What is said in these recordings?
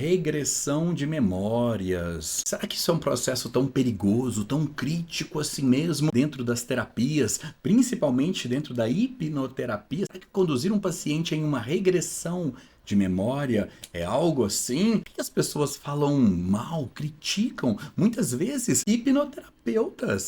Regressão de memórias. Será que isso é um processo tão perigoso, tão crítico assim mesmo dentro das terapias, principalmente dentro da hipnoterapia? Será que conduzir um paciente em uma regressão de memória é algo assim? Por que as pessoas falam mal, criticam? Muitas vezes, hipnoterapeutas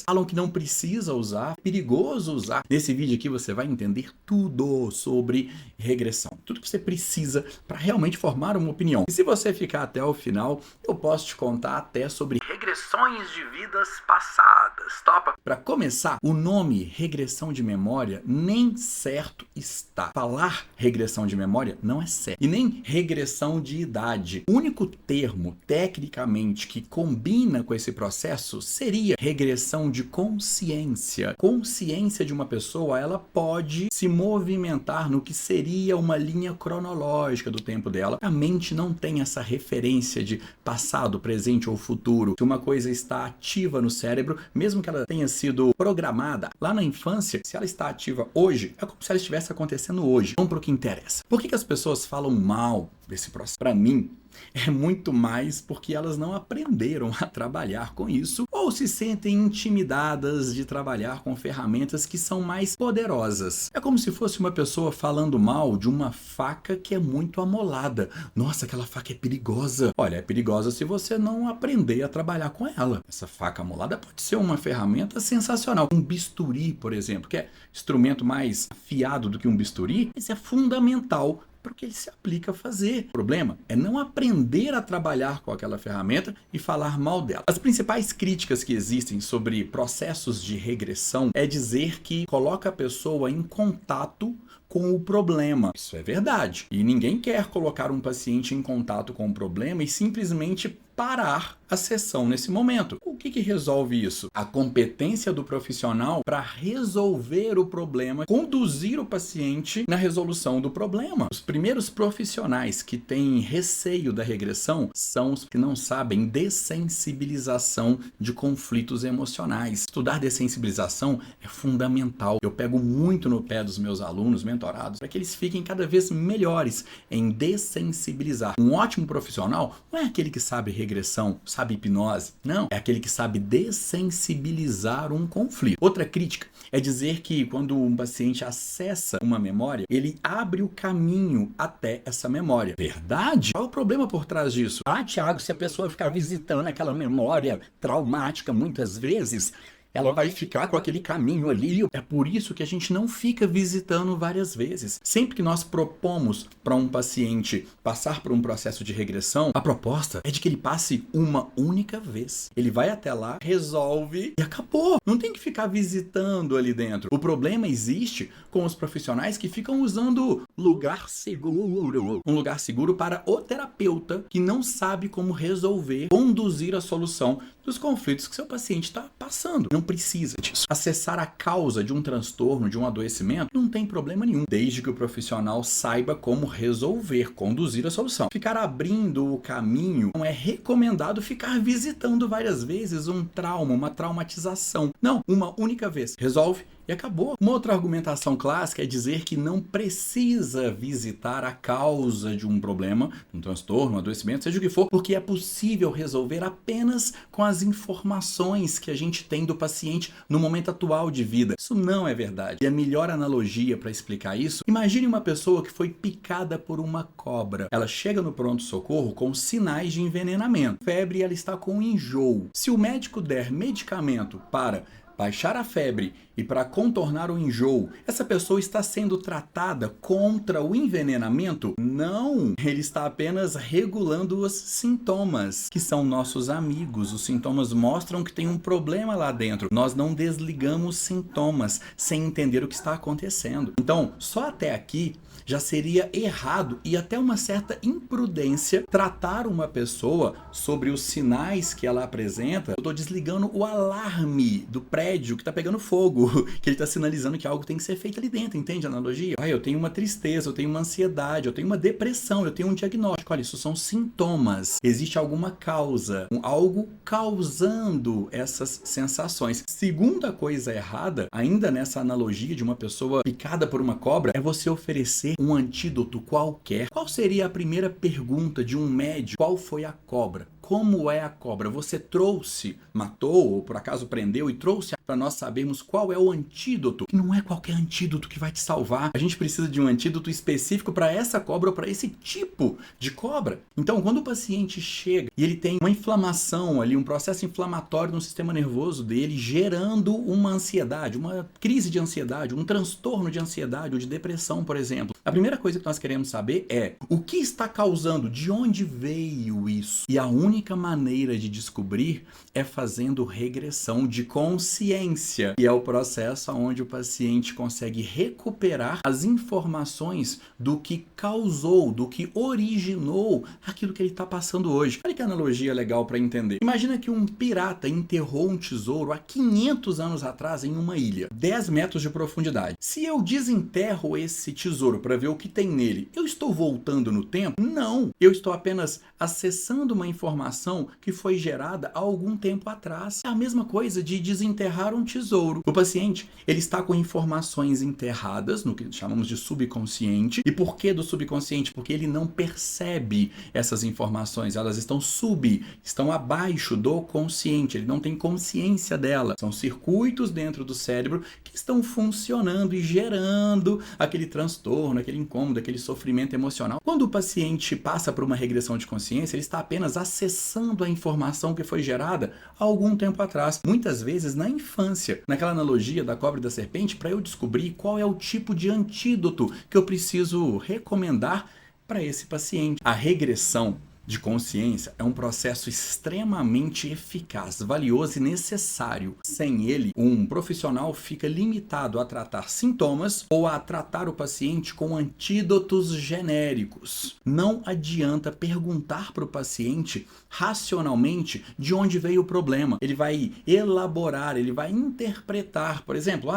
falam que não precisa usar, é perigoso usar. Nesse vídeo aqui você vai entender tudo sobre regressão, tudo que você precisa para realmente formar uma opinião. E se você ficar até o final, eu posso te contar até sobre regressões de vidas passadas. Topa? Para começar, o nome regressão de memória nem certo está. Falar regressão de memória não é certo. E nem regressão de idade. O único termo, tecnicamente, que combina com esse processo seria regressão de consciência. Consciência de uma pessoa, ela pode se movimentar no que seria uma linha cronológica do tempo dela. A mente não tem essa referência de passado, presente ou futuro. Se uma coisa está ativa no cérebro, mesmo que ela tenha sido programada lá na infância, se ela está ativa hoje, é como se ela estivesse acontecendo hoje. Vamos para o que interessa. Por que as pessoas falam mal desse processo? Para mim, é muito mais porque elas não aprenderam a trabalhar com isso ou se sentem intimidadas de trabalhar com ferramentas que são mais poderosas. É como se fosse uma pessoa falando mal de uma faca que é muito amolada. Nossa, aquela faca é perigosa. Olha, é perigosa se você não aprender a trabalhar com ela. Essa faca amolada pode ser uma ferramenta sensacional. Um bisturi, por exemplo, que é instrumento mais afiado do que um bisturi, isso é fundamental para o que ele se aplica a fazer. O problema é não aprender a trabalhar com aquela ferramenta e falar mal dela. As principais críticas que existem sobre processos de regressão é dizer que coloca a pessoa em contato com o problema. Isso é verdade. E ninguém quer colocar um paciente em contato com o problema e simplesmente parar a sessão nesse momento. O que resolve isso? A competência do profissional para resolver o problema, conduzir o paciente na resolução do problema. Os primeiros profissionais que têm receio da regressão são os que não sabem dessensibilização de conflitos emocionais. Estudar dessensibilização é fundamental. Eu pego muito no pé dos meus alunos mentorados para que eles fiquem cada vez melhores em dessensibilizar. Um ótimo profissional não é aquele que sabe regressão, sabe hipnose. Não, é aquele que sabe dessensibilizar um conflito. Outra crítica é dizer que quando um paciente acessa uma memória, ele abre o caminho até essa memória. Verdade? Qual é o problema por trás disso? Tiago, se a pessoa ficar visitando aquela memória traumática muitas vezes, ela vai ficar com aquele caminho ali. É por isso que a gente não fica visitando várias vezes. Sempre que nós propomos para um paciente passar por um processo de regressão, a proposta é de que ele passe uma única vez. Ele vai até lá, resolve e acabou. Não tem que ficar visitando ali dentro. O problema existe com os profissionais que ficam usando lugar seguro. Um lugar seguro para o terapeuta que não sabe como resolver, conduzir a solução dos conflitos que seu paciente está passando. Não precisa disso. Acessar a causa de um transtorno, de um adoecimento, não tem problema nenhum, desde que o profissional saiba como resolver, conduzir a solução. Ficar abrindo o caminho, não é recomendado ficar visitando várias vezes um trauma, uma traumatização. Não, uma única vez. Resolve e acabou. Uma outra argumentação clássica é dizer que não precisa visitar a causa de um problema, um transtorno, um adoecimento, seja o que for, porque é possível resolver apenas com as informações que a gente tem do paciente no momento atual de vida. Isso não é verdade. E a melhor analogia para explicar isso, imagine uma pessoa que foi picada por uma cobra. Ela chega no pronto-socorro com sinais de envenenamento. Febre e ela está com enjoo. Se o médico der medicamento para baixar a febre e para contornar o enjoo, essa pessoa está sendo tratada contra o envenenamento? Não! Ele está apenas regulando os sintomas, que são nossos amigos. Os sintomas mostram que tem um problema lá dentro. Nós não desligamos sintomas sem entender o que está acontecendo. Então, só até aqui já seria errado e até uma certa imprudência tratar uma pessoa sobre os sinais que ela apresenta. Eu estou desligando o alarme do pré prédio que tá pegando fogo, que ele tá sinalizando que algo tem que ser feito ali dentro, entende a analogia? Ah, eu tenho uma tristeza, eu tenho uma ansiedade, eu tenho uma depressão, eu tenho um diagnóstico. Olha, isso são sintomas. Existe alguma causa, algo causando essas sensações. Segunda coisa errada, ainda nessa analogia de uma pessoa picada por uma cobra, é você oferecer um antídoto qualquer. Qual seria a primeira pergunta de um médico? Qual foi a cobra? Como é a cobra? Você trouxe, matou ou por acaso prendeu e trouxe para nós sabermos qual é o antídoto. Não é qualquer antídoto que vai te salvar. A gente precisa de um antídoto específico para essa cobra ou para esse tipo de cobra. Então, quando o paciente chega e ele tem uma inflamação ali, um processo inflamatório no sistema nervoso dele, gerando uma ansiedade, uma crise de ansiedade, um transtorno de ansiedade ou de depressão, por exemplo, a primeira coisa que nós queremos saber é o que está causando, de onde veio isso. E a única maneira de descobrir é fazendo regressão de consciência, que é o processo onde o paciente consegue recuperar as informações do que causou, do que originou aquilo que ele está passando hoje. Olha que analogia legal para entender. Imagina que um pirata enterrou um tesouro há 500 anos atrás em uma ilha, 10 metros de profundidade. Se eu desenterro esse tesouro para ver o que tem nele, eu estou voltando no tempo? Não, eu estou apenas acessando uma informação que foi gerada há algum tempo atrás. É a mesma coisa de desenterrar um tesouro. O paciente, ele está com informações enterradas, no que chamamos de subconsciente. E por que do subconsciente? Porque ele não percebe essas informações. Elas estão abaixo do consciente. Ele não tem consciência delas. São circuitos dentro do cérebro que estão funcionando e gerando aquele transtorno, aquele incômodo, aquele sofrimento emocional. Quando o paciente passa por uma regressão de consciência, ele está apenas acessando a informação que foi gerada há algum tempo atrás. Muitas vezes na infância, naquela analogia da cobra e da serpente, para eu descobrir qual é o tipo de antídoto que eu preciso recomendar para esse paciente. A regressão de consciência é um processo extremamente eficaz, valioso e necessário. Sem ele, um profissional fica limitado a tratar sintomas ou a tratar o paciente com antídotos genéricos. Não adianta perguntar para o paciente racionalmente de onde veio o problema. Ele vai elaborar, ele vai interpretar. Por exemplo,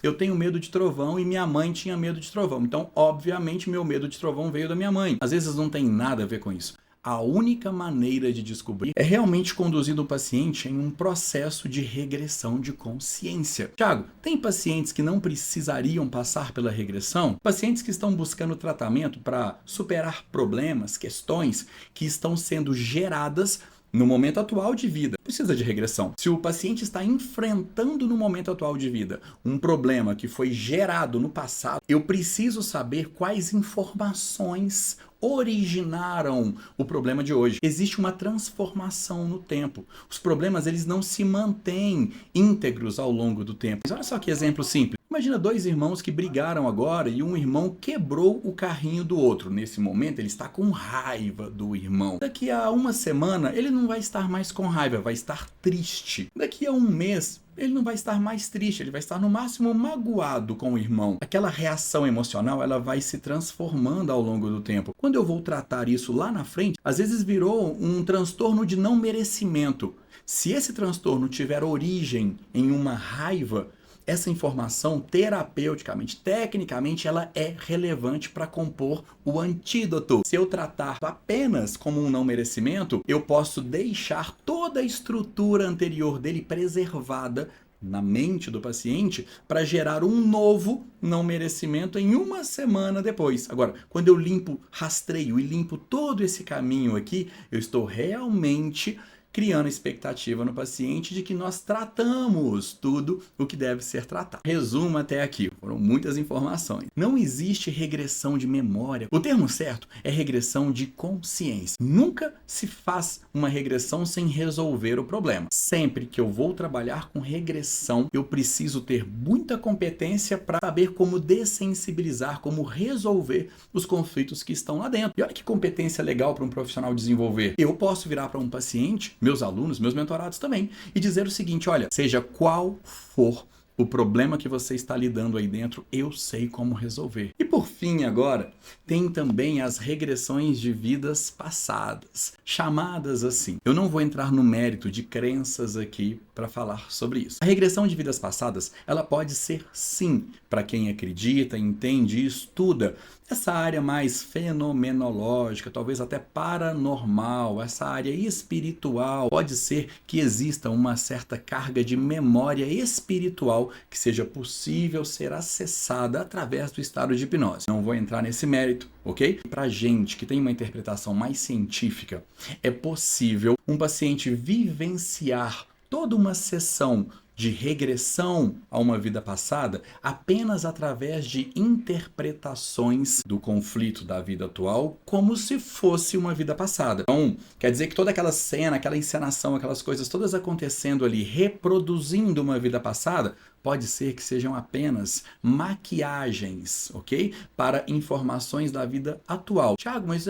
eu tenho medo de trovão e minha mãe tinha medo de trovão. Então, obviamente, meu medo de trovão veio da minha mãe. Às vezes não tem nada a ver com isso. A única maneira de descobrir é realmente conduzindo o paciente em um processo de regressão de consciência. Tiago, tem pacientes que não precisariam passar pela regressão? Pacientes que estão buscando tratamento para superar problemas, questões que estão sendo geradas no momento atual de vida. Precisa de regressão. Se o paciente está enfrentando no momento atual de vida um problema que foi gerado no passado, eu preciso saber quais informações originaram o problema de hoje. Existe uma transformação no tempo. Os problemas, eles não se mantêm íntegros ao longo do tempo. Mas olha só que exemplo simples. Imagina dois irmãos que brigaram agora e um irmão quebrou o carrinho do outro. Nesse momento, ele está com raiva do irmão. Daqui a uma semana, ele não vai estar mais com raiva, vai estar triste. Daqui a um mês, ele não vai estar mais triste, ele vai estar no máximo magoado com o irmão. Aquela reação emocional, ela vai se transformando ao longo do tempo. Quando eu vou tratar isso lá na frente, às vezes virou um transtorno de não merecimento. Se esse transtorno tiver origem em uma raiva, essa informação terapeuticamente, tecnicamente, ela é relevante para compor o antídoto. Se eu tratar apenas como um não merecimento, eu posso deixar toda a estrutura anterior dele preservada na mente do paciente para gerar um novo não merecimento em uma semana depois. Agora, quando eu rastreio e limpo todo esse caminho aqui, eu estou realmente criando expectativa no paciente de que nós tratamos tudo o que deve ser tratado. Resumo até aqui, foram muitas informações. Não existe regressão de memória. O termo certo é regressão de consciência. Nunca se faz uma regressão sem resolver o problema. Sempre que eu vou trabalhar com regressão, eu preciso ter muita competência para saber como dessensibilizar, como resolver os conflitos que estão lá dentro. E olha que competência legal para um profissional desenvolver. Eu posso virar para um paciente, meus alunos, meus mentorados também, e dizer o seguinte: olha, seja qual for o problema que você está lidando aí dentro, eu sei como resolver. E por fim agora, tem também as regressões de vidas passadas, chamadas assim. Eu não vou entrar no mérito de crenças aqui para falar sobre isso. A regressão de vidas passadas, ela pode ser sim, para quem acredita, entende e estuda essa área mais fenomenológica, talvez até paranormal, essa área espiritual. Pode ser que exista uma certa carga de memória espiritual que seja possível ser acessada através do estado de hipnose. Não vou entrar nesse mérito, ok? Para gente que tem uma interpretação mais científica, é possível um paciente vivenciar toda uma sessão de regressão a uma vida passada apenas através de interpretações do conflito da vida atual como se fosse uma vida passada. Então, quer dizer que toda aquela cena, aquela encenação, aquelas coisas todas acontecendo ali, reproduzindo uma vida passada, pode ser que sejam apenas maquiagens, ok? Para informações da vida atual. Tiago, mas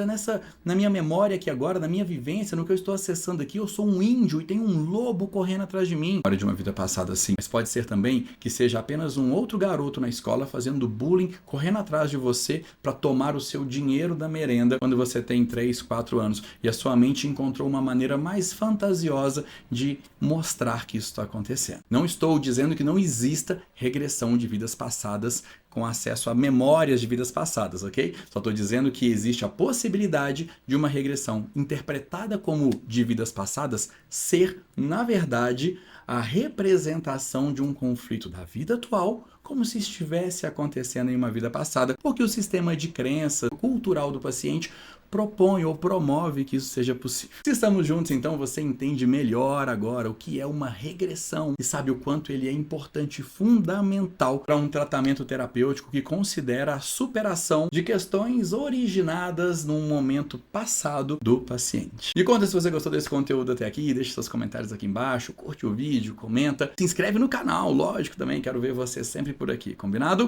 na minha memória aqui agora, na minha vivência, no que eu estou acessando aqui, eu sou um índio e tem um lobo correndo atrás de mim. Memória de uma vida passada, sim. Mas pode ser também que seja apenas um outro garoto na escola fazendo bullying, correndo atrás de você para tomar o seu dinheiro da merenda quando você tem 3, 4 anos. E a sua mente encontrou uma maneira mais fantasiosa de mostrar que isso está acontecendo. Não estou dizendo que não exista regressão de vidas passadas com acesso a memórias de vidas passadas, ok? Só estou dizendo que existe a possibilidade de uma regressão interpretada como de vidas passadas ser, na verdade, a representação de um conflito da vida atual como se estivesse acontecendo em uma vida passada, porque o sistema de crença cultural do paciente propõe ou promove que isso seja possível. Se estamos juntos, então você entende melhor agora o que é uma regressão e sabe o quanto ele é importante e fundamental para um tratamento terapêutico que considera a superação de questões originadas num momento passado do paciente. Me conta se você gostou desse conteúdo até aqui, deixa seus comentários aqui embaixo, curte o vídeo, comenta, se inscreve no canal, lógico também, quero ver você sempre por aqui, combinado?